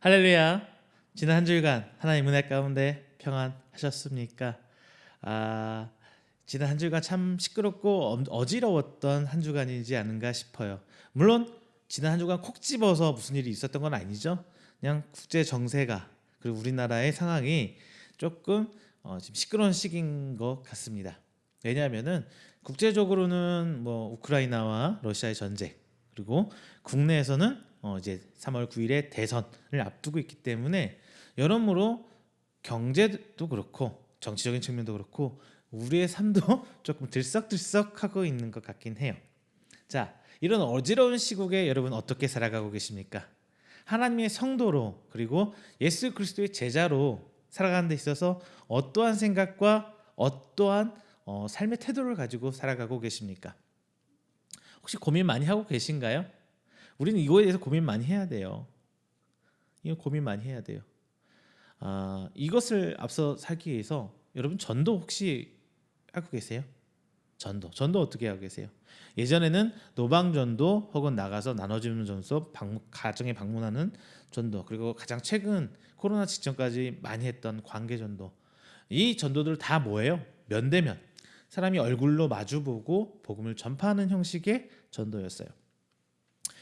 할렐루야. 지난 한 주일간 하나님 은혜 가운데 평안하셨습니까? 아, 지난 한 주간 참 시끄럽고 어지러웠던 한 주간이지 않은가 싶어요. 물론 지난 한 주간 콕 집어서 무슨 일이 있었던 건 아니죠. 그냥 국제 정세가 그리고 우리나라의 상황이 조금 지금 시끄러운 시기인 것 같습니다. 왜냐하면은 국제적으로는 뭐 우크라이나와 러시아의 전쟁 그리고 국내에서는 이제 3월 9일에 대선을 앞두고 있기 때문에 여러모로 경제도 그렇고 정치적인 측면도 그렇고 우리의 삶도 조금 들썩들썩하고 있는 것 같긴 해요. 자, 이런 어지러운 시국에 여러분 어떻게 살아가고 계십니까? 하나님의 성도로 그리고 예수 그리스도의 제자로 살아가는 데 있어서 어떠한 생각과 어떠한 삶의 태도를 가지고 살아가고 계십니까? 혹시 고민 많이 하고 계신가요? 우리는 이거에 대해서 고민 많이 해야 돼요. 이거 고민 많이 해야 돼요. 이것을 앞서 살기 위해서 여러분 전도 혹시 하고 계세요? 전도 어떻게 하고 계세요? 예전에는 노방 전도 혹은 나가서 나눠주는 전도, 가정에 방문하는 전도, 그리고 가장 최근 코로나 직전까지 많이 했던 관계 전도. 이 전도들 다 뭐예요? 면대면 사람이 얼굴로 마주보고 복음을 전파하는 형식의 전도였어요.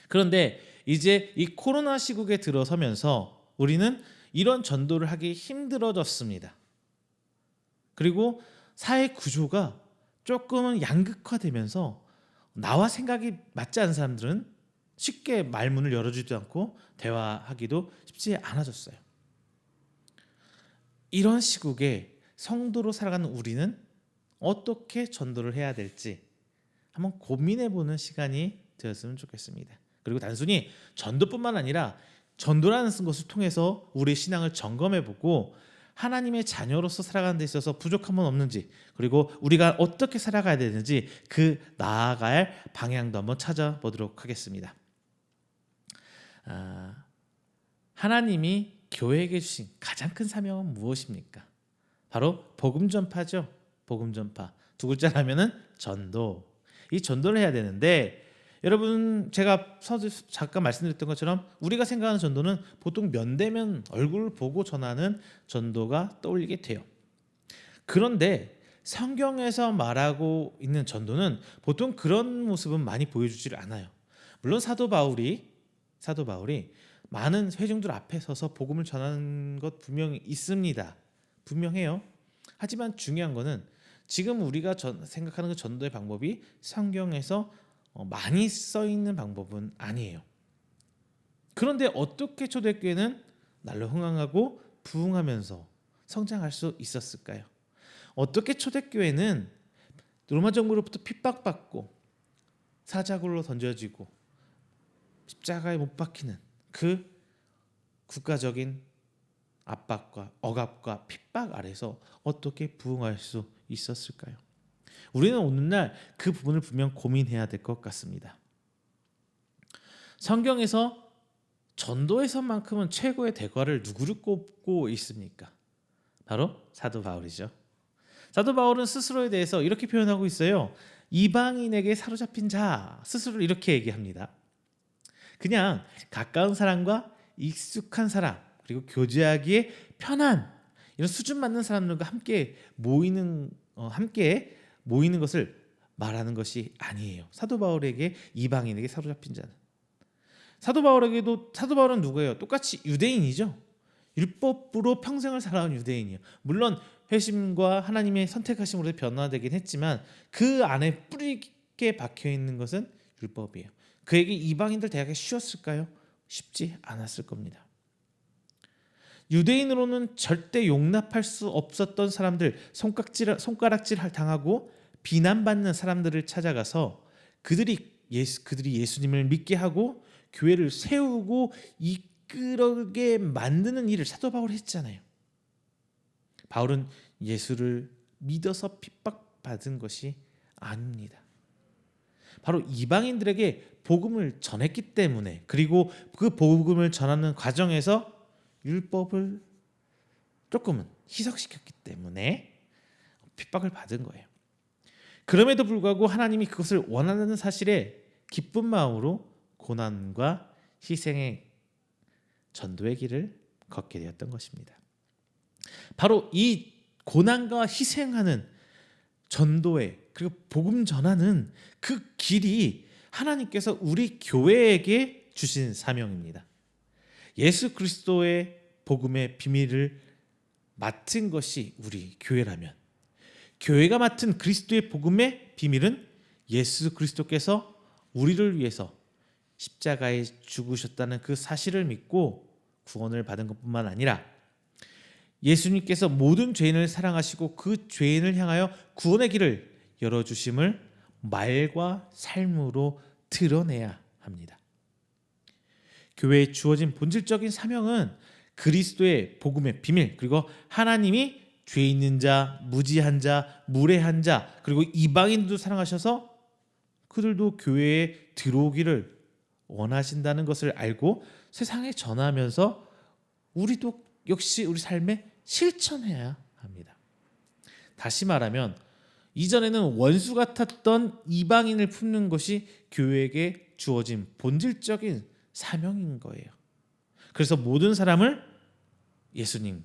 그런데 이제 이 코로나 시국에 들어서면서 우리는 이런 전도를 하기 힘들어졌습니다. 그리고 사회 구조가 조금은 양극화되면서 나와 생각이 맞지 않는 사람들은 쉽게 말문을 열어주지도 않고 대화하기도 쉽지 않아졌어요. 이런 시국에 성도로 살아가는 우리는 어떻게 전도를 해야 될지 한번 고민해보는 시간이 되었으면 좋겠습니다. 그리고 단순히 전도뿐만 아니라 전도라는 것을 통해서 우리의 신앙을 점검해보고 하나님의 자녀로서 살아가는 데 있어서 부족함은 없는지, 그리고 우리가 어떻게 살아가야 되는지 그 나아갈 방향도 한번 찾아보도록 하겠습니다. 하나님이 교회에게 주신 가장 큰 사명은 무엇입니까? 바로 복음 전파죠. 복음 전파. 두 글자라면은 전도. 이 전도를 해야 되는데 여러분, 제가 잠깐 말씀드렸던 것처럼 우리가 생각하는 전도는 보통 면대면 얼굴을 보고 전하는 전도가 떠올리게 돼요. 그런데 성경에서 말하고 있는 전도는 보통 그런 모습은 많이 보여주질 않아요. 물론 사도 바울이 많은 회중들 앞에 서서 복음을 전하는 것 분명히 있습니다. 분명해요. 하지만 중요한 거는 지금 우리가 생각하는 그 전도의 방법이 성경에서 많이 써 있는 방법은 아니에요. 그런데 어떻게 초대교회는 날로 흥황하고 부흥하면서 성장할 수 있었을까요? 어떻게 초대교회는 로마 정부로부터 핍박받고 사자굴로 던져지고 십자가에 못 박히는 그 국가적인 압박과 억압과 핍박 아래서 어떻게 부흥할 수 있었을까요? 우리는 오늘날 그 부분을 분명 고민해야 될 것 같습니다. 성경에서 전도에서만큼은 최고의 대가를 누구를 꼽고 있습니까? 바로 사도 바울이죠. 사도 바울은 스스로에 대해서 이렇게 표현하고 있어요. 이방인에게 사로잡힌 자, 스스로 이렇게 얘기합니다. 그냥 가까운 사람과 익숙한 사람, 그리고 교제하기에 편한 이런 수준 맞는 사람들과 함께 모이는 것을 말하는 것이 아니에요. 사도 바울에게 이방인에게 사로잡힌 자는, 사도 바울은 누구예요? 똑같이 유대인이죠. 율법으로 평생을 살아온 유대인이에요. 물론 회심과 하나님의 선택하심으로 변화되긴 했지만 그 안에 뿌리 깊게 박혀 있는 것은 율법이에요. 그에게 이방인들 대하기 쉬웠을까요? 쉽지 않았을 겁니다. 유대인으로는 절대 용납할 수 없었던 사람들, 손가락질 당하고 비난받는 사람들을 찾아가서 그들이 예수님을 믿게 하고 교회를 세우고 이끌게 만드는 일을 사도 바울이 했잖아요. 바울은 예수를 믿어서 핍박받은 것이 아닙니다. 바로 이방인들에게 복음을 전했기 때문에, 그리고 그 복음을 전하는 과정에서 율법을 조금은 희석시켰기 때문에 핍박을 받은 거예요. 그럼에도 불구하고 하나님이 그것을 원하는 사실에 기쁜 마음으로 고난과 희생의 전도의 길을 걷게 되었던 것입니다. 바로 이 고난과 희생하는 전도의 그리고 복음 전하는 그 길이 하나님께서 우리 교회에게 주신 사명입니다. 예수 그리스도의 복음의 비밀을 맡은 것이 우리 교회라면 교회가 맡은 그리스도의 복음의 비밀은 예수 그리스도께서 우리를 위해서 십자가에 죽으셨다는 그 사실을 믿고 구원을 받은 것뿐만 아니라 예수님께서 모든 죄인을 사랑하시고 그 죄인을 향하여 구원의 길을 열어주심을 말과 삶으로 드러내야 합니다. 교회에 주어진 본질적인 사명은 그리스도의 복음의 비밀, 그리고 하나님이 죄 있는 자, 무지한 자, 무례한 자, 그리고 이방인도 사랑하셔서 그들도 교회에 들어오기를 원하신다는 것을 알고 세상에 전하면서 우리도 역시 우리 삶에 실천해야 합니다. 다시 말하면 이전에는 원수 같았던 이방인을 품는 것이 교회에게 주어진 본질적인 사명인 거예요. 그래서 모든 사람을 예수님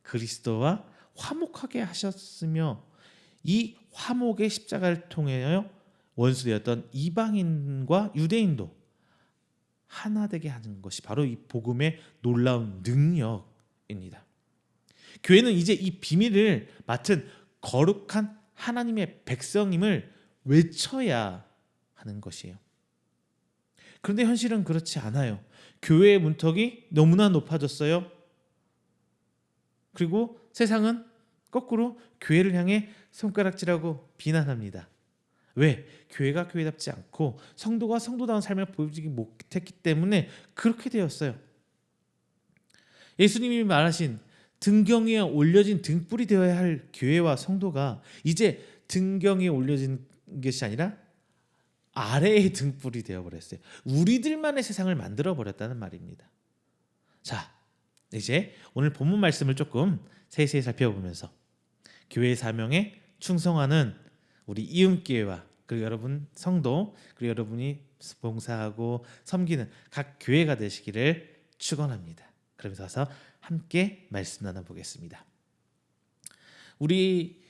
그리스도와 화목하게 하셨으며 이 화목의 십자가를 통하여 원수되었던 이방인과 유대인도 하나 되게 하는 것이 바로 이 복음의 놀라운 능력입니다. 교회는 이제 이 비밀을 맡은 거룩한 하나님의 백성임을 외쳐야 하는 것이에요. 그런데 현실은 그렇지 않아요. 교회의 문턱이 너무나 높아졌어요. 그리고 세상은 거꾸로 교회를 향해 손가락질하고 비난합니다. 왜? 교회가 교회답지 않고 성도가 성도다운 삶을 보여주지 못했기 때문에 그렇게 되었어요. 예수님이 말하신 등경 위에 올려진 등불이 되어야 할 교회와 성도가 이제 등경 위에 올려진 것이 아니라 아래의 등불이 되어버렸어요. 우리들만의 세상을 만들어버렸다는 말입니다. 자, 이제 오늘 본문 말씀을 조금 세세히 살펴보면서 교회의 사명에 충성하는 우리 이음교회와 그리고 여러분 성도 그리고 여러분이 봉사하고 섬기는 각 교회가 되시기를 축원합니다. 그러면서 함께 말씀 나눠보겠습니다. 우리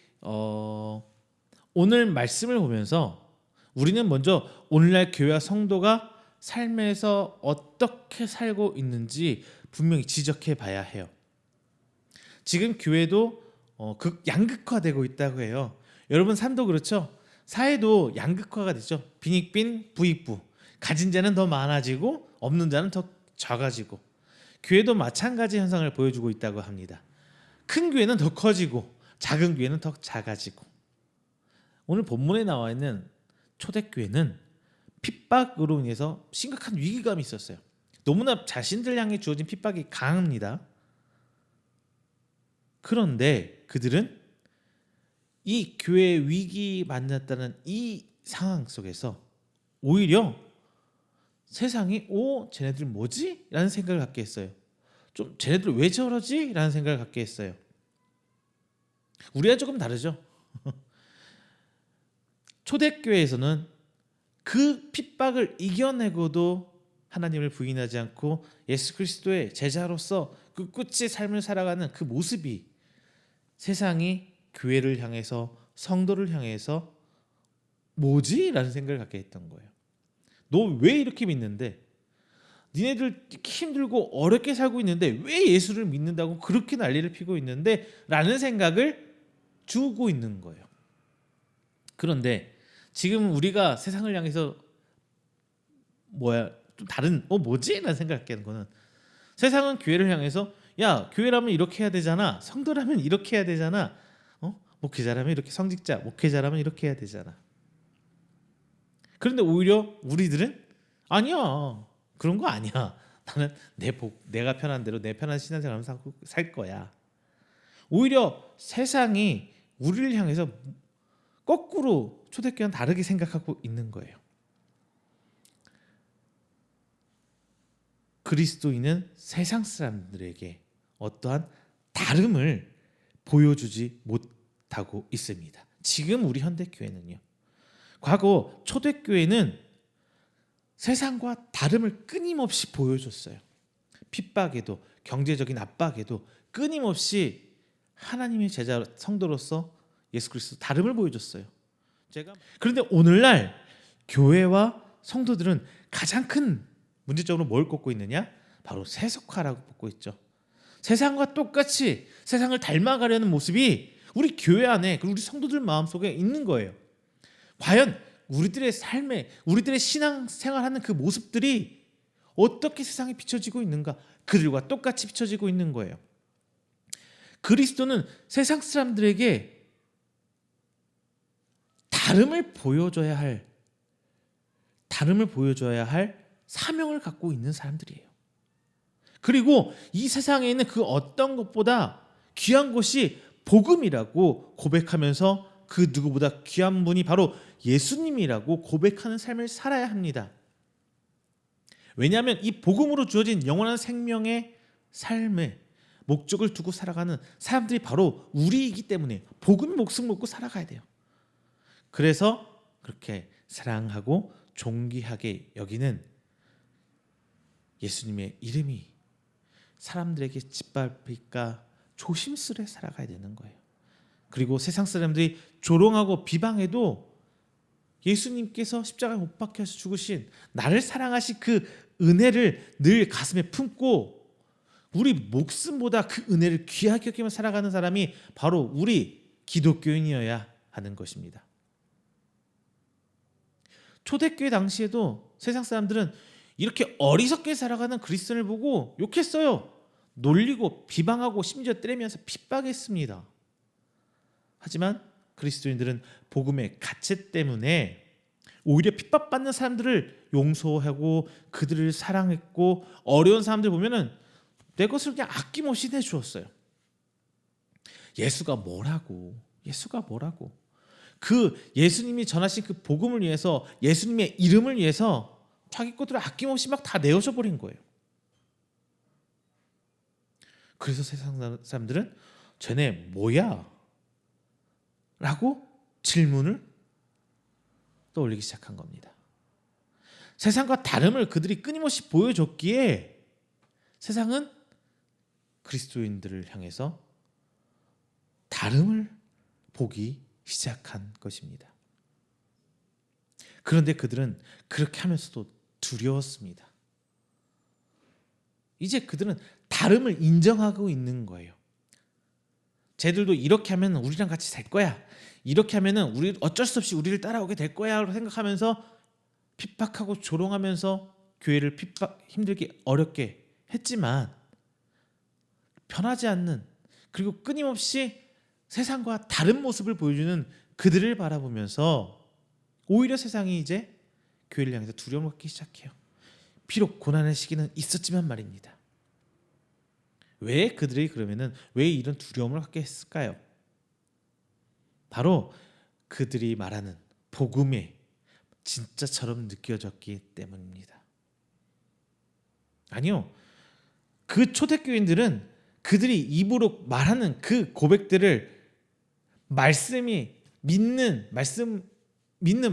오늘 말씀을 보면서 우리는 먼저 오늘날 교회와 성도가 삶에서 어떻게 살고 있는지 분명히 지적해 봐야 해요. 지금 교회도 양극화되고 있다고 해요. 여러분 삶도 그렇죠. 사회도 양극화가 되죠. 빈익빈 부익부. 가진 자는 더 많아지고 없는 자는 더 작아지고 교회도 마찬가지 현상을 보여주고 있다고 합니다. 큰 교회는 더 커지고 작은 교회는 더 작아지고 오늘 본문에 나와 있는 초대교회는 핍박으로 인해서 심각한 위기감이 있었어요. 너무나 자신들 향해 주어진 핍박이 강합니다. 그런데 그들은 이 교회의 위기 만났다는 이 상황 속에서 오히려 세상이 쟤네들 뭐지? 라는 생각을 갖게 했어요. 좀 쟤네들 왜 저러지? 라는 생각을 갖게 했어요. 우리가 조금 다르죠. 초대교회에서는 그 핍박을 이겨내고도 하나님을 부인하지 않고 예수 그리스도의 제자로서 그 끝의 삶을 살아가는 그 모습이 세상이 교회를 향해서 성도를 향해서 뭐지? 라는 생각을 갖게 했던 거예요. 너 왜 이렇게 믿는데? 니네들 힘들고 어렵게 살고 있는데 왜 예수를 믿는다고 그렇게 난리를 피고 있는데? 라는 생각을 주고 있는 거예요. 그런데 지금 우리가 세상을 향해서 좀 다른 뭐지? 라는 생각을 갖게 하는 거는 세상은 교회를 향해서 야 교회라면 이렇게 해야 되잖아. 성도라면 이렇게 해야 되잖아. 목회자라면 이렇게 성직자, 목회자라면 이렇게 해야 되잖아. 그런데 오히려 우리들은 아니야. 그런 거 아니야. 나는 내가 편한 대로 내 편한 신앙생활을 살 거야. 오히려 세상이 우리를 향해서 거꾸로 초대교회는 다르게 생각하고 있는 거예요. 그리스도인은 세상 사람들에게 어떠한 다름을 보여주지 못하고 있습니다. 지금 우리 현대교회는요. 과거 초대교회는 세상과 다름을 끊임없이 보여줬어요. 핍박에도 경제적인 압박에도 끊임없이 하나님의 제자 성도로서 예수 그리스도 다름을 보여줬어요. 그런데 오늘날 교회와 성도들은 가장 큰 문제점으로 뭘 꼽고 있느냐? 바로 세속화라고 꼽고 있죠. 세상과 똑같이 세상을 닮아가려는 모습이 우리 교회 안에 그리고 우리 성도들 마음속에 있는 거예요. 과연 우리들의 삶에 우리들의 신앙생활하는 그 모습들이 어떻게 세상에 비춰지고 있는가? 그들과 똑같이 비춰지고 있는 거예요. 그리스도는 세상 사람들에게 다름을 보여줘야 할 사명을 갖고 있는 사람들이에요. 그리고 이 세상에 있는 그 어떤 것보다 귀한 것이 복음이라고 고백하면서 그 누구보다 귀한 분이 바로 예수님이라고 고백하는 삶을 살아야 합니다. 왜냐하면 이 복음으로 주어진 영원한 생명의 삶에 목적을 두고 살아가는 사람들이 바로 우리이기 때문에 복음의 목숨 먹고 살아가야 돼요. 그래서 그렇게 사랑하고 존귀하게 여기는 예수님의 이름이 사람들에게 짓밟힐까 조심스레 살아가야 되는 거예요. 그리고 세상 사람들이 조롱하고 비방해도 예수님께서 십자가에 못 박혀서 죽으신 나를 사랑하신 그 은혜를 늘 가슴에 품고 우리 목숨보다 그 은혜를 귀하게 여기며 살아가는 사람이 바로 우리 기독교인이어야 하는 것입니다. 초대교회 당시에도 세상 사람들은 이렇게 어리석게 살아가는 그리스도인을 보고 욕했어요. 놀리고 비방하고 심지어 때리면서 핍박했습니다. 하지만 그리스도인들은 복음의 가치 때문에 오히려 핍박받는 사람들을 용서하고 그들을 사랑했고 어려운 사람들 보면은 내 것을 그냥 아낌없이 내주었어요. 예수가 뭐라고 그 예수님이 전하신 그 복음을 위해서 예수님의 이름을 위해서 자기 것들을 아낌없이 막 다 내어줘 버린 거예요. 그래서 세상 사람들은 쟤네 뭐야? 라고 질문을 떠올리기 시작한 겁니다. 세상과 다름을 그들이 끊임없이 보여줬기에 세상은 그리스도인들을 향해서 다름을 보기 시작한 것입니다. 그런데 그들은 그렇게 하면서도 두려웠습니다. 이제 그들은 다름을 인정하고 있는 거예요. 쟤들도 이렇게 하면 우리랑 같이 살 거야. 이렇게 하면은 우리 어쩔 수 없이 우리를 따라오게 될 거야라고 생각하면서 핍박하고 조롱하면서 교회를 힘들게 어렵게 했지만 변하지 않는 그리고 끊임없이 세상과 다른 모습을 보여주는 그들을 바라보면서 오히려 세상이 이제 교회를 향해서 두려움을 갖기 시작해요. 비록 고난의 시기는 있었지만 말입니다. 왜 그들이 그러면은 왜 이런 두려움을 갖게 했을까요? 바로 그들이 말하는 복음이 진짜처럼 느껴졌기 때문입니다. 아니요. 그 초대교인들은 그들이 입으로 말하는 그 고백들을 믿는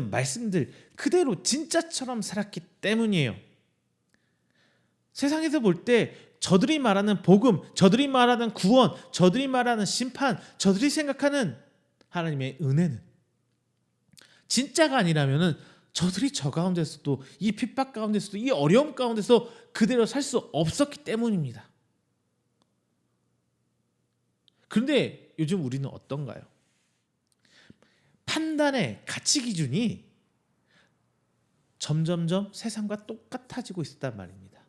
말씀들 그대로 진짜처럼 살았기 때문이에요. 세상에서 볼 때 저들이 말하는 복음, 저들이 말하는 구원, 저들이 말하는 심판, 저들이 생각하는 하나님의 은혜는 진짜가 아니라면은 저들이 저 가운데서도 이 핍박 가운데서도 이 어려움 가운데서 그대로 살 수 없었기 때문입니다. 그런데 요즘 우리는 어떤가요? 판단의 가치 기준이 점점점 세상과 똑같아지고 있단 말입니다.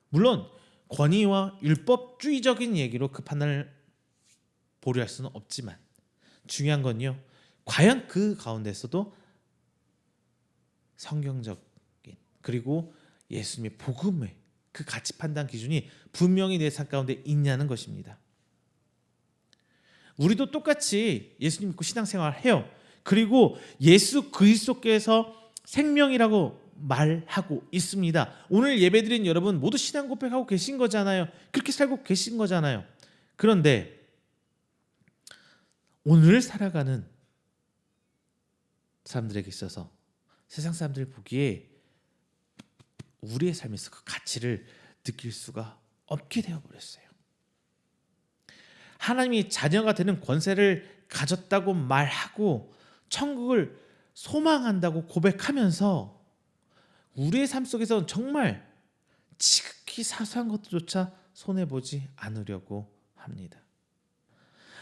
물론 권위와 율법주의적인 얘기로 그 판단을 보류할 수는 없지만 중요한 건요. 과연 그 가운데서도 성경적인 그리고 예수님의 복음의 그 가치 판단 기준이 분명히 내 삶 가운데 있냐는 것입니다. 우리도 똑같이 예수님 믿고 신앙생활 해요. 그리고 예수 그리스도께서 생명이라고 말하고 있습니다. 오늘 예배드린 여러분 모두 신앙 고백하고 계신 거잖아요. 그렇게 살고 계신 거잖아요. 그런데 오늘 살아가는 사람들에게 있어서 세상 사람들이 보기에 우리의 삶에서 그 가치를 느낄 수가 없게 되어버렸어요. 하나님이 자녀가 되는 권세를 가졌다고 말하고 천국을 소망한다고 고백하면서 우리의 삶 속에서 정말 지극히 사소한 것조차 손해보지 않으려고 합니다.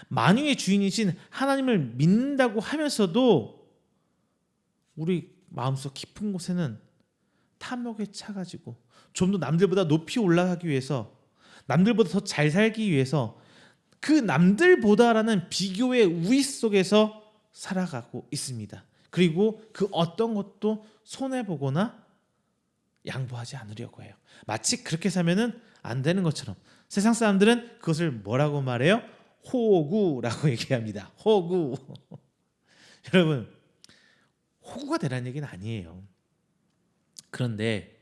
만유의 주인이신 하나님을 믿는다고 하면서도 우리 마음속 깊은 곳에는 탐욕에 차가지고 좀 더 남들보다 높이 올라가기 위해서, 남들보다 더 잘 살기 위해서 그 남들보다라는 비교의 우위 속에서 살아가고 있습니다. 그리고 그 어떤 것도 손해보거나 양보하지 않으려고 해요. 마치 그렇게 살면은 안 되는 것처럼 세상 사람들은 그것을 뭐라고 말해요? 호구라고 얘기합니다. 호구. 여러분, 호구가 되라는 얘기는 아니에요. 그런데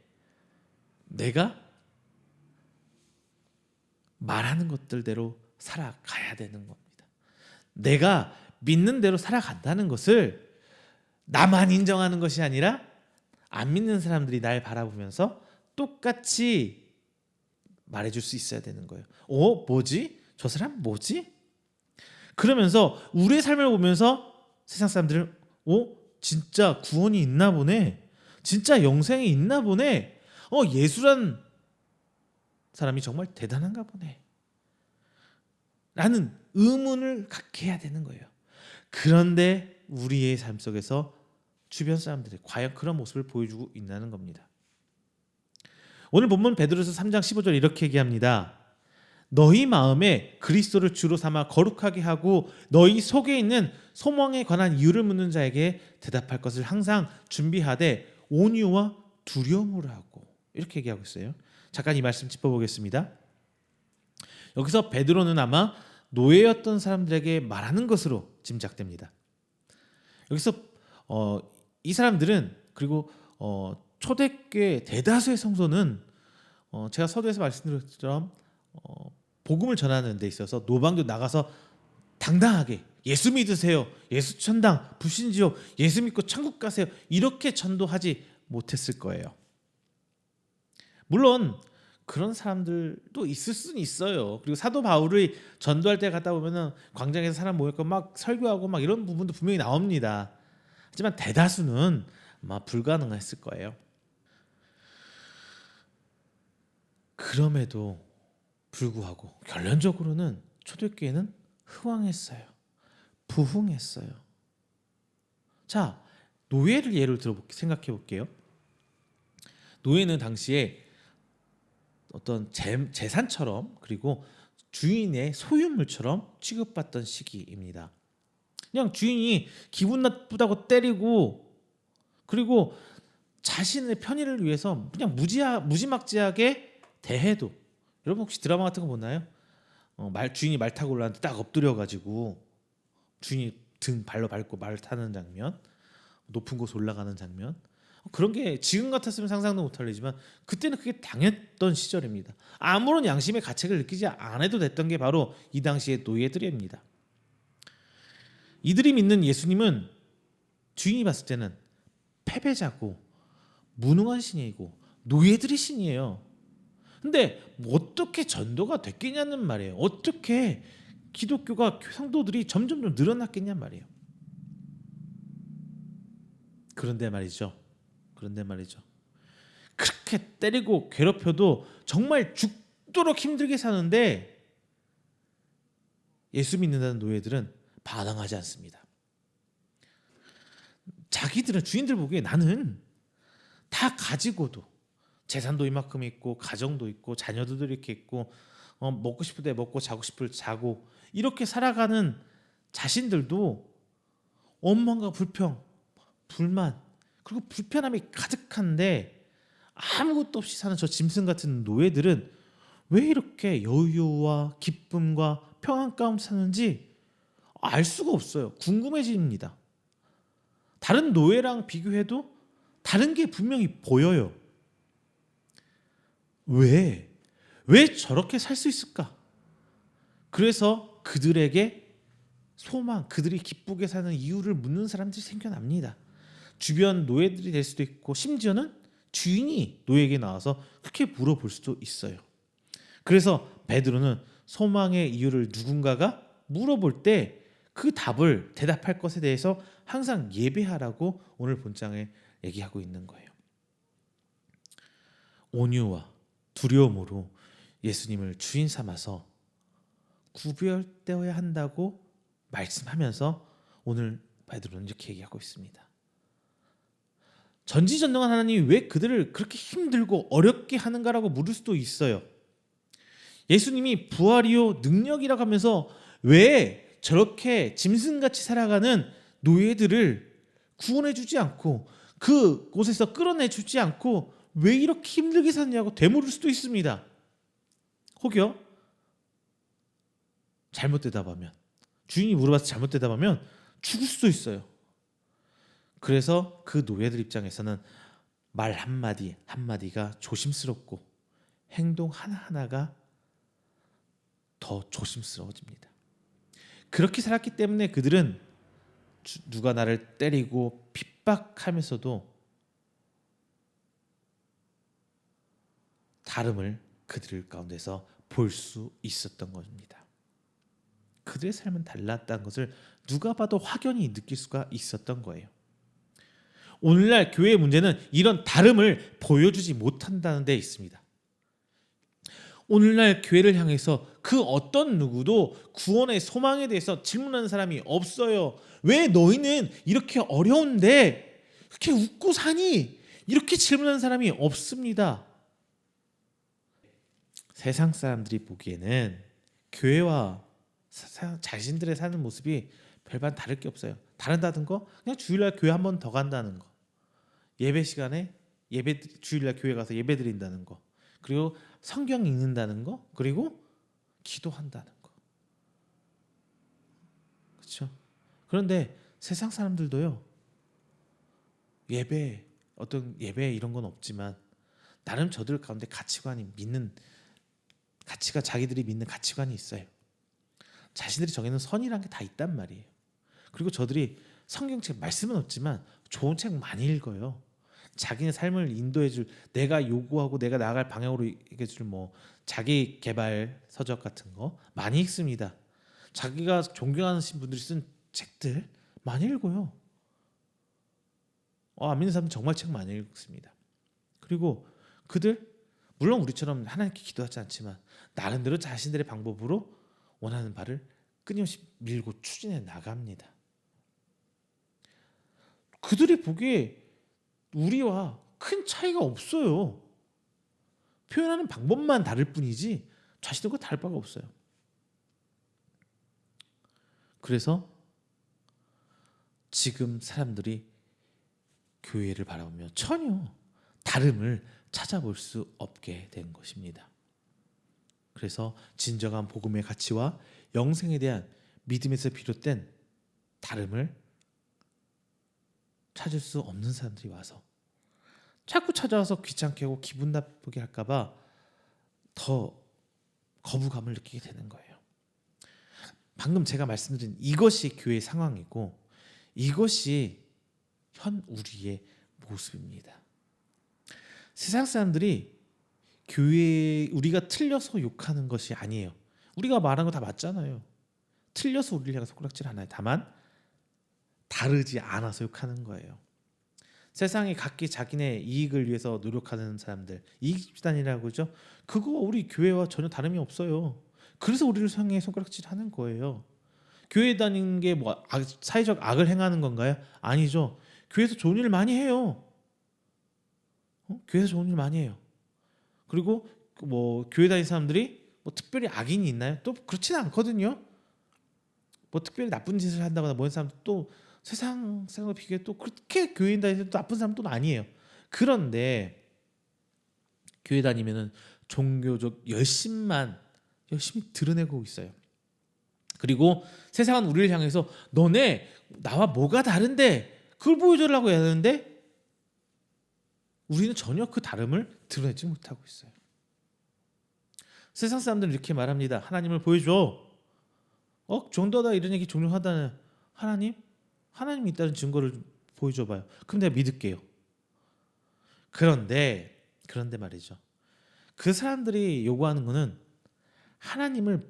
내가 말하는 것들대로 살아가야 되는 겁니다. 내가 믿는 대로 살아간다는 것을 나만 인정하는 것이 아니라 안 믿는 사람들이 날 바라보면서 똑같이 말해줄 수 있어야 되는 거예요. 뭐지? 저 사람 뭐지? 그러면서 우리의 삶을 보면서 세상 사람들은 진짜 구원이 있나 보네. 진짜 영생이 있나 보네. 예수란 사람이 정말 대단한가 보네. 라는 의문을 갖게 해야 되는 거예요. 그런데 우리의 삶 속에서 주변 사람들이 과연 그런 모습을 보여주고 있다는 겁니다. 오늘 본문 베드로서 3장 15절 이렇게 얘기합니다. 너희 마음에 그리스도를 주로 삼아 거룩하게 하고 너희 속에 있는 소망에 관한 이유를 묻는 자에게 대답할 것을 항상 준비하되 온유와 두려움으로 하고, 이렇게 얘기하고 있어요. 잠깐 이 말씀 짚어보겠습니다. 여기서 베드로는 아마 노예였던 사람들에게 말하는 것으로 짐작됩니다. 여기서 이 사람들은, 그리고 초대교회 대다수의 성도는 제가 서두에서 말씀드린 것처럼 복음을 전하는 데 있어서 노방교 나가서 당당하게 예수 믿으세요, 예수 천당, 불신지옥, 예수 믿고 천국 가세요, 이렇게 전도하지 못했을 거예요. 물론 그런 사람들도 있을 수는 있어요. 그리고 사도 바울이 전도할 때 갔다 보면은 광장에서 사람 모였고 막 설교하고 막 이런 부분도 분명히 나옵니다. 하지만 대다수는 아마 불가능했을 거예요. 그럼에도 불구하고 결론적으로는 초대교회는 흥왕했어요. 부흥했어요. 자, 노예를 예를 들어 생각해 볼게요. 노예는 당시에 어떤 재산처럼, 그리고 주인의 소유물처럼 취급받던 시기입니다. 그냥 주인이 기분 나쁘다고 때리고, 그리고 자신의 편의를 위해서 그냥 무지막지하게 대해도, 여러분 혹시 드라마 같은 거 보나요? 주인이 말 타고 올라왔는데 딱 엎드려가지고 주인이 등 발로 밟고 말 타는 장면, 높은 곳 올라가는 장면, 그런 게 지금 같았으면 상상도 못할 일이지만 그때는 그게 당했던 시절입니다. 아무런 양심의 가책을 느끼지 않아도 됐던 게 바로 이 당시의 노예들입니다. 이들이 믿는 예수님은 주인이 봤을 때는 패배자고 무능한 신이고 노예들의 신이에요. 근데 어떻게 전도가 됐겠냐는 말이에요. 어떻게 기독교가 성도들이 점점 좀 늘어났겠냔 말이에요. 그런데 말이죠. 그렇게 때리고 괴롭혀도 정말 죽도록 힘들게 사는데 예수 믿는다는 노예들은 반항하지 않습니다. 자기들은, 주인들 보기에 나는 다 가지고도 재산도 이만큼 있고 가정도 있고 자녀들도 이렇게 있고 먹고 싶을 때 먹고 자고 싶을 때 자고 이렇게 살아가는 자신들도 원망과 불평, 불만, 그리고 불편함이 가득한데 아무것도 없이 사는 저 짐승 같은 노예들은 왜 이렇게 여유와 기쁨과 평안 가운데 사는지 알 수가 없어요. 궁금해집니다. 다른 노예랑 비교해도 다른 게 분명히 보여요. 왜 저렇게 살 수 있을까? 그래서 그들에게 소망, 그들이 기쁘게 사는 이유를 묻는 사람들이 생겨납니다. 주변 노예들이 될 수도 있고 심지어는 주인이 노예에게 나와서 그렇게 물어볼 수도 있어요. 그래서 베드로는 소망의 이유를 누군가가 물어볼 때 그 답을 대답할 것에 대해서 항상 예배하라고 오늘 본장에 얘기하고 있는 거예요. 온유와 두려움으로 예수님을 주인 삼아서 구별되어야 한다고 말씀하면서 오늘 베드로는 이렇게 얘기하고 있습니다. 전지전능한 하나님이 왜 그들을 그렇게 힘들고 어렵게 하는가라고 물을 수도 있어요. 예수님이 부활이요 능력이라고 하면서 왜 저렇게 짐승같이 살아가는 노예들을 구원해주지 않고 그곳에서 끌어내주지 않고 왜 이렇게 힘들게 사느냐고 되물을 수도 있습니다. 혹여 잘못 대답하면, 주인이 물어봐서 잘못 대답하면 죽을 수도 있어요. 그래서 그 노예들 입장에서는 말 한마디 한마디가 조심스럽고 행동 하나하나가 더 조심스러워집니다. 그렇게 살았기 때문에 그들은 누가 나를 때리고 핍박하면서도 다름을 그들 가운데서 볼 수 있었던 겁니다. 그들의 삶은 달랐다는 것을 누가 봐도 확연히 느낄 수가 있었던 거예요. 오늘날 교회의 문제는 이런 다름을 보여주지 못한다는 데 있습니다. 오늘날 교회를 향해서 그 어떤 누구도 구원의 소망에 대해서 질문하는 사람이 없어요. 왜 너희는 이렇게 어려운데 그렇게 웃고 사니? 이렇게 질문하는 사람이 없습니다. 세상 사람들이 보기에는 교회와 자신들의 사는 모습이 별반 다를 게 없어요. 다른다는 거 그냥 주일날 교회 한 번 더 간다는 거, 예배 시간에 주일날 교회 가서 예배 드린다는 거, 그리고 성경 읽는다는 거, 그리고 기도한다는 거. 그렇죠? 그런데 세상 사람들도요. 어떤 예배 이런 건 없지만 나름 저들 가운데 자기들이 믿는 가치관이 있어요. 자신들이 정해놓은 선이라는 게 다 있단 말이에요. 그리고 저들이 성경책 말씀은 없지만 좋은 책 많이 읽어요. 자기의 삶을 인도해줄, 내가 요구하고 내가 나아갈 방향으로 얘기해줄 자기 개발 서적 같은 거 많이 읽습니다. 자기가 존경하는 분들이 쓴 책들 많이 읽어요. 안 믿는 사람은 정말 책 많이 읽습니다. 그리고 그들 물론 우리처럼 하나님께 기도하지 않지만 나름대로 자신들의 방법으로 원하는 바를 끊임없이 밀고 추진해 나갑니다. 그들이 보기에 우리와 큰 차이가 없어요. 표현하는 방법만 다를 뿐이지 자신들과 다를 바가 없어요. 그래서 지금 사람들이 교회를 바라보며 전혀 다름을 찾아볼 수 없게 된 것입니다. 그래서 진정한 복음의 가치와 영생에 대한 믿음에서 비롯된 다름을 찾을 수 없는 사람들이 와서 자꾸 찾아와서 귀찮게 하고 기분 나쁘게 할까봐 더 거부감을 느끼게 되는 거예요. 방금 제가 말씀드린 이것이 교회의 상황이고 이것이 현 우리의 모습입니다. 세상 사람들이 교회 우리가 틀려서 욕하는 것이 아니에요. 우리가 말한 거 다 맞잖아요. 틀려서 우리를 향해 손가락질 하나요. 다만 다르지 않아서 욕하는 거예요. 세상이 각기 자기네 이익을 위해서 노력하는 사람들, 이익집단이라고 그러죠. 그거 우리 교회와 전혀 다름이 없어요. 그래서 우리를 향해 손가락질하는 거예요. 교회 다니는 게 사회적 악을 행하는 건가요? 아니죠. 교회에서 좋은 일 많이 해요. 교회에서 좋은 일 많이 해요. 그리고 교회 다니는 사람들이 특별히 악인이 있나요? 또 그렇지는 않거든요. 특별히 나쁜 짓을 한다거나 뭐 하는 사람도 또 세상 생각에 비교해 또 그렇게 교회 다니는 또 나쁜 사람도 아니에요. 그런데 교회 다니면은 종교적 열심히 드러내고 있어요. 그리고 세상은 우리를 향해서 너네 나와 뭐가 다른데 그걸 보여주려고 해야 하는데 우리는 전혀 그 다름을 드러내지 못하고 있어요. 세상 사람들은 이렇게 말합니다. 하나님을 보여줘. 정도다 이런 얘기 종종 하다는 하나님이 있다는 증거를 보여줘봐요. 그럼 내가 믿을게요. 그런데 말이죠. 그 사람들이 요구하는 거는 하나님을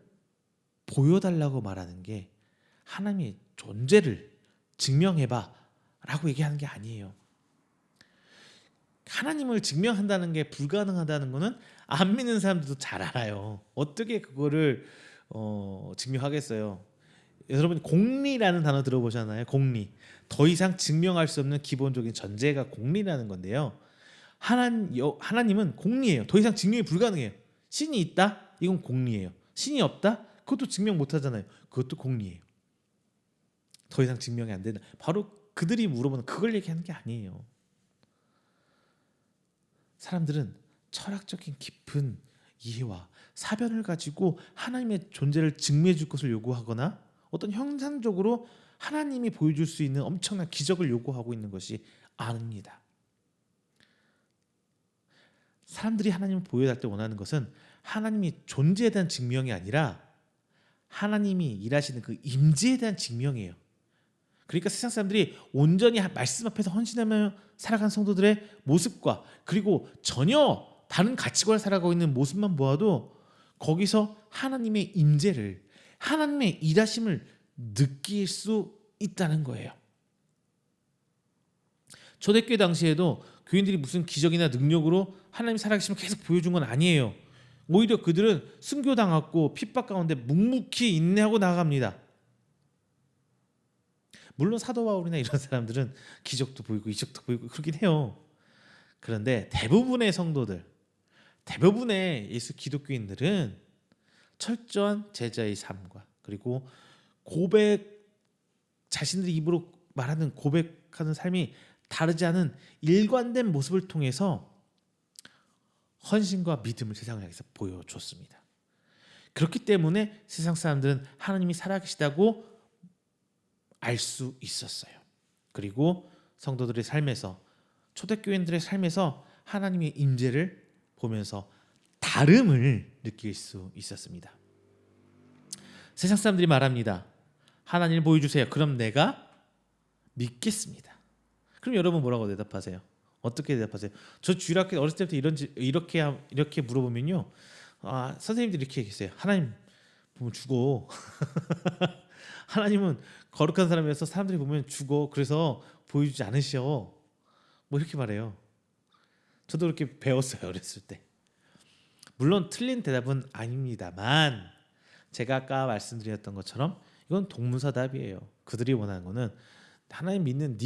보여달라고 말하는 게 하나님의 존재를 증명해봐라고 얘기하는 게 아니에요. 하나님을 증명한다는 게 불가능하다는 거는 안 믿는 사람들도 잘 알아요. 어떻게 그거를 증명하겠어요? 여러분 공리라는 단어 들어보셨나요? 공리. 더 이상 증명할 수 없는 기본적인 전제가 공리라는 건데요. 하나님은 공리예요. 더 이상 증명이 불가능해요. 신이 있다? 이건 공리예요. 신이 없다? 그것도 증명 못 하잖아요. 그것도 공리예요. 더 이상 증명이 안 된다. 바로 그들이 물어보는 그걸 얘기하는 게 아니에요. 사람들은 철학적인 깊은 이해와 사변을 가지고 하나님의 존재를 증명해 줄 것을 요구하거나 어떤 형상적으로 하나님이 보여줄 수 있는 엄청난 기적을 요구하고 있는 것이 아닙니다. 사람들이 하나님을 보여달 때 원하는 것은 하나님이 존재에 대한 증명이 아니라 하나님이 일하시는 그 임재에 대한 증명이에요. 그러니까 세상 사람들이 온전히 말씀 앞에서 헌신하며 살아간 성도들의 모습과 그리고 전혀 다른 가치관을 살아가고 있는 모습만 보아도 거기서 하나님의 임재를 하나님의 일하심을 느낄 수 있다는 거예요. 초대교회 당시에도 교인들이 무슨 기적이나 능력으로 하나님 살아계심을 계속 보여준 건 아니에요. 오히려 그들은 순교당하고 핍박 가운데 묵묵히 인내하고 나아갑니다. 물론 사도 바울이나 이런 사람들은 기적도 보이고 이적도 보이고 그러긴 해요. 그런데 대부분의 성도들, 대부분의 예수 기독교인들은 철저한 제자의 삶과 그리고 자신들이 입으로 말하는 고백하는 삶이 다르지 않은 일관된 모습을 통해서 헌신과 믿음을 세상을 향해서 보여줬습니다. 그렇기 때문에 세상 사람들은 하나님이 살아계시다고 알 수 있었어요. 그리고 성도들의 삶에서 초대교인들의 삶에서 하나님의 임재를 보면서 다름을 느낄 수 있었습니다. 세상 사람들이 말합니다. 하나님을 보여주세요. 그럼 내가 믿겠습니다. 그럼 여러분 뭐라고 대답하세요? 어떻게 대답하세요? 저 주일학교 어렸을 때부터 이렇게 물어보면요. 선생님들이 이렇게 얘기했어요. 하나님 보면 죽어. 하나님은 거룩한 사람이어서 사람들이 보면 죽어. 그래서 보여주지 않으셔. 뭐 이렇게 말해요. 저도 그렇게 배웠어요. 어렸을 때. 물론 틀린 대답은 아닙니다만 제가 아까 말씀드렸던 것처럼 이건 동문서답이에요. 그들이 원하는 거는 하나님 믿는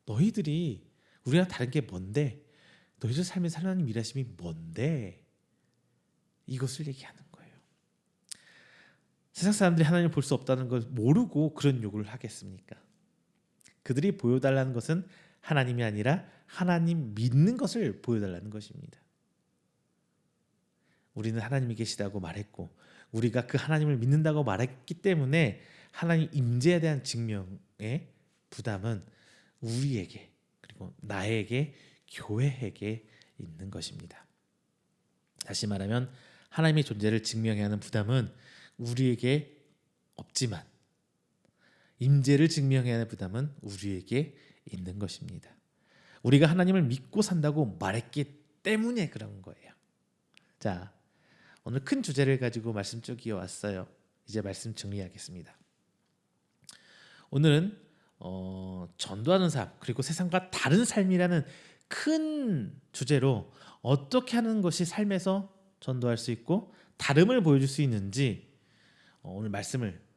너희들이 우리랑 다른 게 뭔데? 너희들 삶에서 하나님 일하심이 뭔데? 이것을 얘기하는 거예요. 세상 사람들이 하나님을 볼 수 없다는 걸 모르고 그런 요구를 하겠습니까? 그들이 보여달라는 것은 하나님이 아니라 하나님 믿는 것을 보여달라는 것입니다. 우리는 하나님이 계시다고 말했고 우리가 그 하나님을 믿는다고 말했기 때문에 하나님 임재에 대한 증명의 부담은 우리에게 그리고 나에게 교회에게 있는 것입니다. 다시 말하면 하나님의 존재를 증명해야 하는 부담은 우리에게 없지만 임재를 증명해야 하는 부담은 우리에게 있는 것입니다. 우리가 하나님을 믿고 산다고 말했기 때문에 그런 거예요. 자, 오늘 큰 주제를 가지고 말씀 쭉 이어왔어요. 이제 말씀 정리하겠습니다. 오늘은 전도하는 삶 그리고 세상과 다른 삶이라는 큰 주제로 어떻게 하는 것이 삶에서 전도할 수 있고 다름을 보여줄 수 있는지 오늘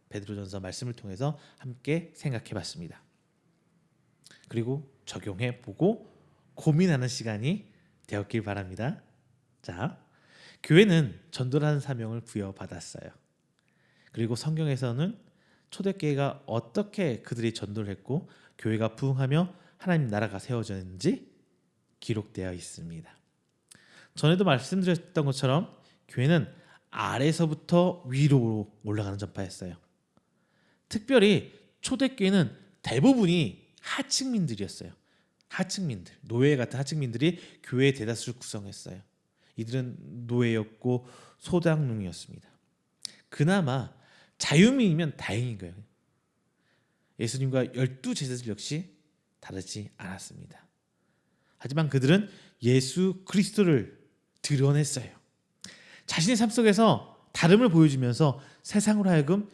베드로전서 말씀을 통해서 함께 생각해봤습니다. 그리고 적용해보고 고민하는 시간이 되었길 바랍니다. 자, 교회는 전도라는 사명을 부여받았어요. 그리고 성경에서는 초대교회가 어떻게 그들이 전도를 했고 교회가 부흥하며 하나님 나라가 세워졌는지 기록되어 있습니다. 전에도 말씀드렸던 것처럼 교회는 아래서부터 위로 올라가는 전파였어요. 특별히 초대교회는 대부분이 하층민들이었어요. 하층민들, 노예 같은 하층민들이 교회의 대다수를 구성했어요. 이들은 노예였고 소당농이었습니다. 그나마 자유민이면 다행인 거예요. 예수님과 12 제자들 역시 다르지 않았습니다. 하지만 그들은 예수 그리스도를 드러냈어요. 자신의 삶 속에서 다름을 보여주면서 세상으로 하여금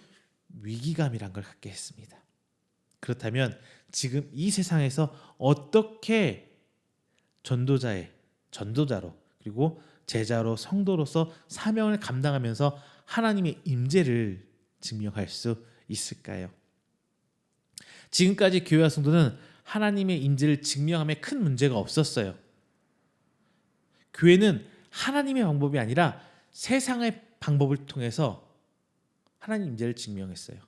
위기감이란 걸 갖게 했습니다. 그렇다면 지금 이 세상에서 어떻게 전도자로 그리고 제자로 성도로서 사명을 감당하면서 하나님의 임재를 증명할 수 있을까요? 지금까지 교회와 성도는 하나님의 임재를 증명함에 큰 문제가 없었어요. 교회는 하나님의 방법이 아니라 세상의 방법을 통해서 하나님 임재를 증명했어요.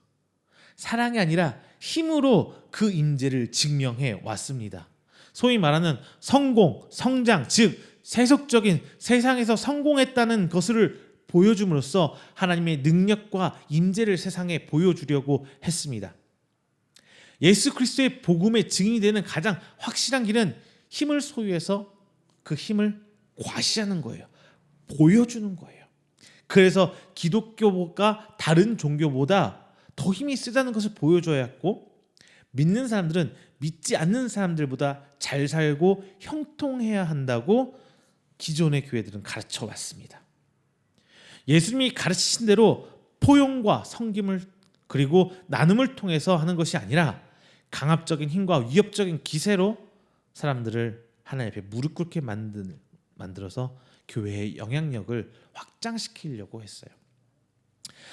사랑이 아니라 힘으로 그 임재를 증명해 왔습니다. 소위 말하는 성공, 성장, 즉 세속적인 세상에서 성공했다는 것을 보여줌으로써 하나님의 능력과 임재를 세상에 보여주려고 했습니다. 예수 그리스도의 복음의 증인이 되는 가장 확실한 길은 힘을 소유해서 그 힘을 과시하는 거예요. 보여주는 거예요. 그래서 기독교가 다른 종교보다 더 힘이 세다는 것을 보여줘야 했고, 믿는 사람들은 믿지 않는 사람들보다 잘 살고 형통해야 한다고 기존의 교회들은 가르쳐 왔습니다. 예수님이 가르치신 대로 포용과 섬김을 그리고 나눔을 통해서 하는 것이 아니라 강압적인 힘과 위협적인 기세로 사람들을 하나님 앞에 무릎 꿇게 만들어서 교회의 영향력을 확장시키려고 했어요.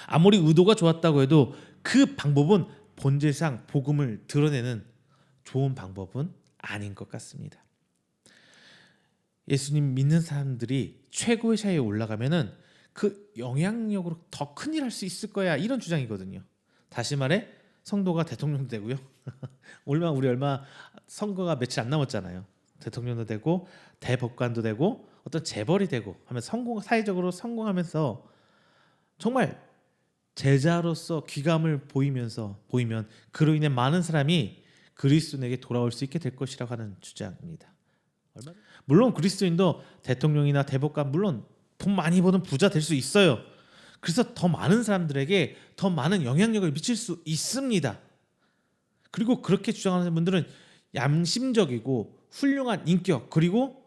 아무리 의도가 좋았다고 해도 그 방법은 본질상 복음을 드러내는 좋은 방법은 아닌 것 같습니다. 예수님 믿는 사람들이 최고의 사회에 올라가면은 그 영향력으로 더 큰일 할 수 있을 거야, 이런 주장이거든요. 다시 말해 성도가 대통령도 되고요. 얼마 선거가 며칠 안 남았잖아요. 대통령도 되고 대법관도 되고 어떤 재벌이 되고 하면 사회적으로 성공하면서 정말 제자로서 귀감을 보이면 그로 인해 많은 사람이 그리스도에게 돌아올 수 있게 될 것이라고 하는 주장입니다. 물론 그리스도인도 대통령이나 대법관, 물론 돈 많이 버는 부자 될 수 있어요. 그래서 더 많은 사람들에게 더 많은 영향력을 미칠 수 있습니다. 그리고 그렇게 주장하는 분들은 양심적이고 훌륭한 인격 그리고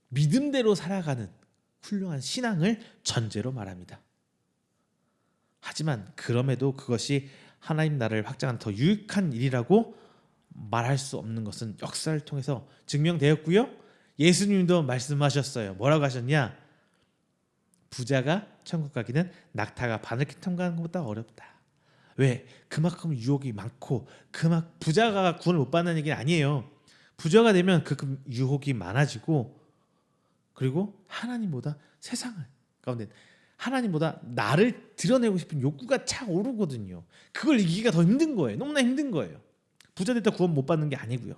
믿음대로 살아가는 훌륭한 신앙을 전제로 말합니다. 하지만 그럼에도 그것이 하나님 나라를 확장하는 더 유익한 일이라고 말할 수 없는 것은 역사를 통해서 증명되었고요. 예수님도 말씀하셨어요. 뭐라고 하셨냐? 부자가 천국 가기는 낙타가 바늘길 통과하는 것보다 어렵다. 왜? 그만큼 유혹이 많고 부자가 구원을 못 받는 얘기는 아니에요. 부자가 되면 그 유혹이 많아지고 그리고 하나님보다 세상을 가운데 하나님보다 나를 드러내고 싶은 욕구가 차오르거든요. 그걸 이기기가 더 힘든 거예요. 너무나 힘든 거예요. 부자 됐다 구원 못 받는 게 아니고요.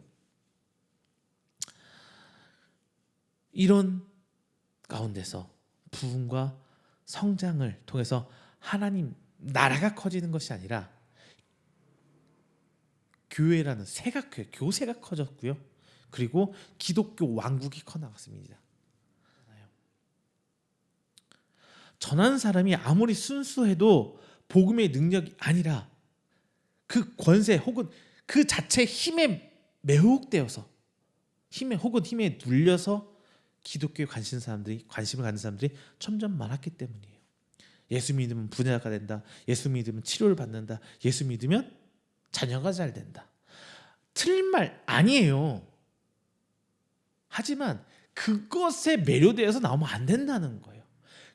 이런 가운데서 부흥과 성장을 통해서 하나님 나라가 커지는 것이 아니라 교회라는 교세가 커졌고요. 그리고 기독교 왕국이 커 나갔습니다. 전하는 사람이 아무리 순수해도 복음의 능력이 아니라 그 권세 혹은 그 자체 힘에 매혹되어서 힘에 눌려서 기독교에 관심을 갖는 사람들이 점점 많았기 때문이에요. 예수 믿으면 부자가 된다. 예수 믿으면 치료를 받는다. 예수 믿으면 자녀가 잘 된다. 틀린 말 아니에요. 하지만 그것에 매료되어서 나오면 안 된다는 거예요.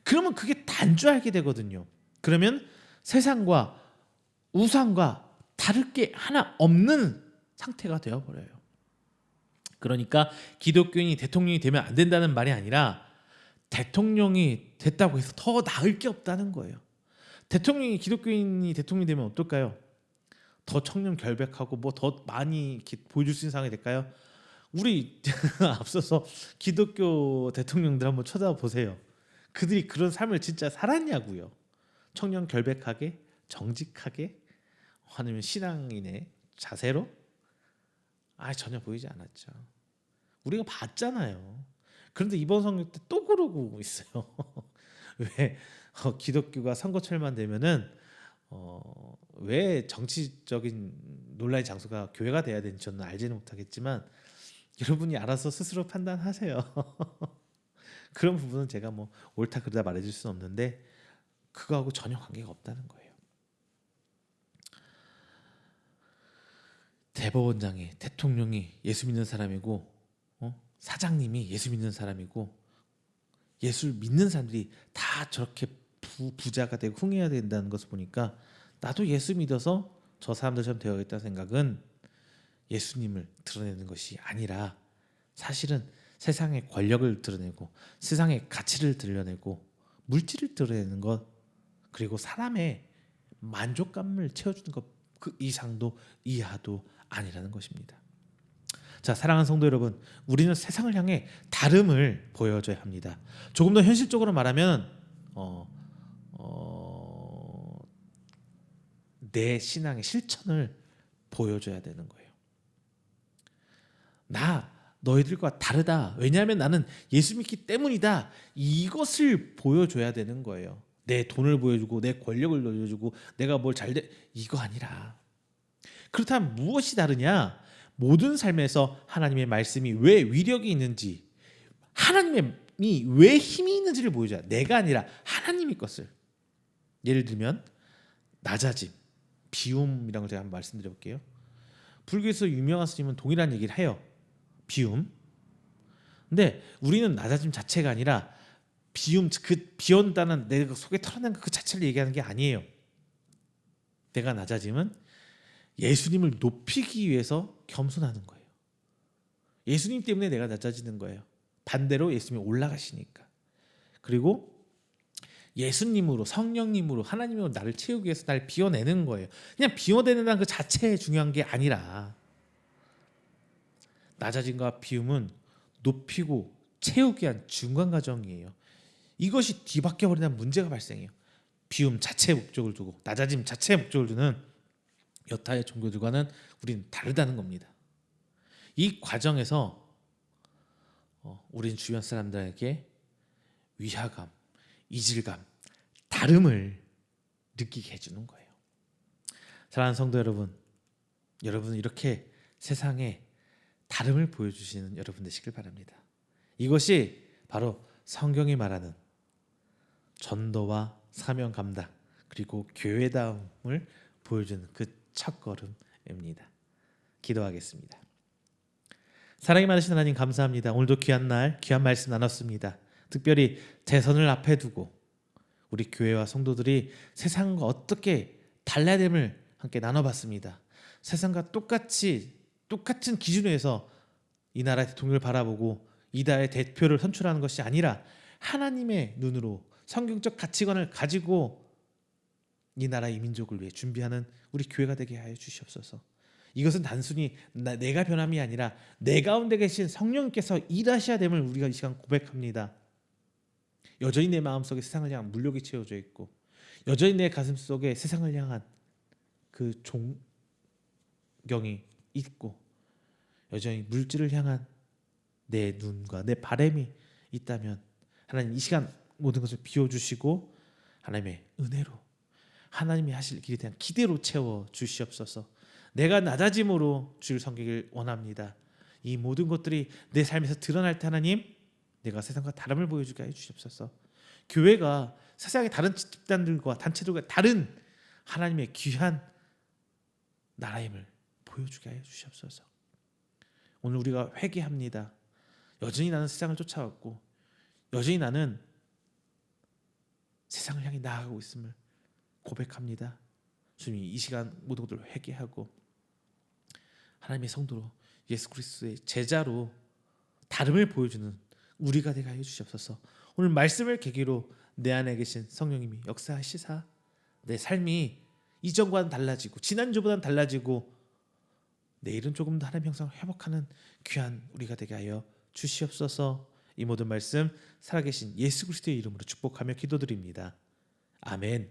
그러면 그게 단조하게 되거든요. 그러면 세상과 우상과 다를 게 하나 없는 상태가 되어버려요. 그러니까 기독교인이 대통령이 되면 안 된다는 말이 아니라 대통령이 됐다고 해서 더 나을 게 없다는 거예요. 기독교인이 대통령이 되면 어떨까요? 더 청렴 결백하고 뭐 더 많이 보여줄 수 있는 상황이 될까요? 우리 앞서서 기독교 대통령들 한번 쳐다보세요. 그들이 그런 삶을 진짜 살았냐고요. 청렴 결백하게 정직하게 아니면 신앙인의 자세로 전혀 보이지 않았죠. 우리가 봤잖아요. 그런데 이번 선거 때 또 그러고 있어요. 왜 기독교가 선거철만 되면은 왜 정치적인 논란의 장소가 교회가 돼야 되는지 저는 알지는 못하겠지만 여러분이 알아서 스스로 판단하세요. 그런 부분은 제가 뭐 옳다 그르다 말해줄 수는 없는데 그거하고 전혀 관계가 없다는 거예요. 대법원장이, 대통령이 예수 믿는 사람이고, 사장님이 예수 믿는 사람이고, 예수 믿는 사람들이 다 저렇게 부자가 되고 흥해야 된다는 것을 보니까 나도 예수 믿어서 저 사람들처럼 되어야겠다는 생각은 예수님을 드러내는 것이 아니라 사실은 세상의 권력을 드러내고 세상의 가치를 드러내고 물질을 드러내는 것, 그리고 사람의 만족감을 채워주는 것, 그 이상도 이하도 아니라는 것입니다. 자, 사랑하는 성도 여러분, 우리는 세상을 향해 다름을 보여줘야 합니다. 조금 더 현실적으로 말하면 내 신앙의 실천을 보여줘야 되는 거예요. 나 너희들과 다르다. 왜냐하면 나는 예수 믿기 때문이다. 이것을 보여줘야 되는 거예요. 내 돈을 보여주고 내 권력을 보여주고 내가 뭘 잘돼 이거 아니라. 그렇다면 무엇이 다르냐? 모든 삶에서 하나님의 말씀이 왜 위력이 있는지, 하나님이 왜 힘이 있는지를 보여줘야. 내가 아니라 하나님의 것을. 예를 들면 낮아짐, 비움이라는 걸 제가 한번 말씀드려볼게요. 불교에서 유명한 스님은 동일한 얘기를 해요. 비움. 근데 우리는 낮아짐 자체가 아니라 비움, 그 비온다는 내 속에 털어낸 그 자체를 얘기하는 게 아니에요. 내가 낮아짐은 예수님을 높이기 위해서 겸손하는 거예요. 예수님 때문에 내가 낮아지는 거예요. 반대로 예수님이 올라가시니까. 그리고 예수님으로, 성령님으로, 하나님으로 나를 채우기 위해서 날 비워내는 거예요. 그냥 비워내는 그 자체에 중요한 게 아니라 낮아짐과 비움은 높이고 채우기 위한 중간 과정이에요. 이것이 뒤바뀌어 버리면 문제가 발생해요. 비움 자체의 목적을 두고 낮아짐 자체의 목적을 두는 여타의 종교들과는 우리는 다르다는 겁니다. 이 과정에서 우린 주변 사람들에게 위화감, 이질감, 다름을 느끼게 해주는 거예요. 사랑하는 성도 여러분, 여러분은 이렇게 세상에 다름을 보여주시는 여러분 되시길 바랍니다. 이것이 바로 성경이 말하는 전도와 사명 감당 그리고 교회다움을 보여주는 그 첫걸음입니다. 기도하겠습니다. 사랑이 많으신 하나님 감사합니다. 오늘도 귀한 날 귀한 말씀 나눴습니다. 특별히 대선을 앞에 두고 우리 교회와 성도들이 세상과 어떻게 달라야 됨을 함께 나눠봤습니다. 세상과 똑같은 기준에서 이 나라의 대통령을 바라보고 이 나라의 대표를 선출하는 것이 아니라 하나님의 눈으로 성경적 가치관을 가지고 이 나라 이 민족을 위해 준비하는 우리 교회가 되게 하여 주시옵소서. 이것은 단순히 내가 변함이 아니라 내 가운데 계신 성령님께서 일하셔야 됨을 우리가 이 시간 고백합니다. 여전히 내 마음속에 세상을 향한 물욕이 채워져 있고 여전히 내 가슴 속에 세상을 향한 그 존경이 있고 여전히 물질을 향한 내 눈과 내 바람이 있다면 하나님 이 시간 모든 것을 비워주시고 하나님의 은혜로 하나님이 하실 길에 대한 기대로 채워 주시옵소서. 내가 낮아짐으로 주를 섬기길 원합니다. 이 모든 것들이 내 삶에서 드러날 때 하나님 내가 세상과 다름을 보여주게 해 주시옵소서. 교회가 세상의 다른 집단들과 단체들과 다른 하나님의 귀한 나라임을 보여주게 하여 주시옵소서. 오늘 우리가 회개합니다. 여전히 나는 세상을 쫓아왔고 여전히 나는 세상을 향해 나아가고 있음을 고백합니다. 주님이 이 시간 모든 것들을 회개하고 하나님의 성도로 예수 그리스도의 제자로 다름을 보여주는 우리가 되게 하여 주시옵소서. 오늘 말씀을 계기로 내 안에 계신 성령님이 역사하시사 내 삶이 이전과는 달라지고 지난주보다는 달라지고 내일은 조금 더 하나님의 형상을 회복하는 귀한 우리가 되게 하여 주시옵소서. 이 모든 말씀 살아계신 예수 그리스도의 이름으로 축복하며 기도드립니다. 아멘.